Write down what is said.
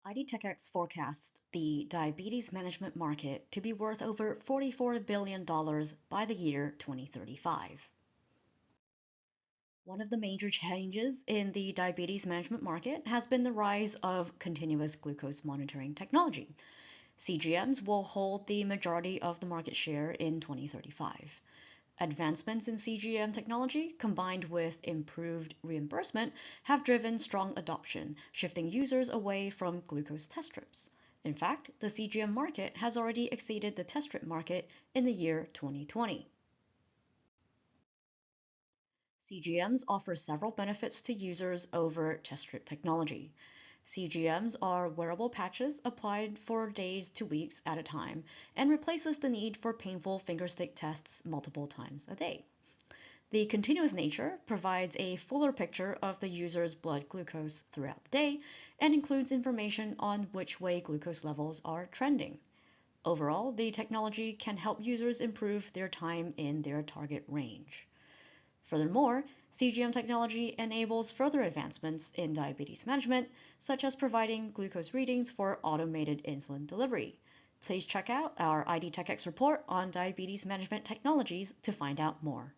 IDTechX forecasts the diabetes management market to be worth over $44 billion by the year 2035. One of the major changes in the diabetes management market has been the rise of continuous glucose monitoring technology. CGMs will hold the majority of the market share in 2035. Advancements in CGM technology, combined with improved reimbursement, have driven strong adoption, shifting users away from glucose test strips. In fact, the CGM market has already exceeded the test strip market in the year 2020. CGMs offer several benefits to users over test strip technology. CGMs are wearable patches applied for days to weeks at a time and replaces the need for painful fingerstick tests multiple times a day. The continuous nature provides a fuller picture of the user's blood glucose throughout the day and includes information on which way glucose levels are trending. Overall, the technology can help users improve their time in their target range. Furthermore, CGM technology enables further advancements in diabetes management, such as providing glucose readings for automated insulin delivery. Please check out our IDTechX report on diabetes management technologies to find out more.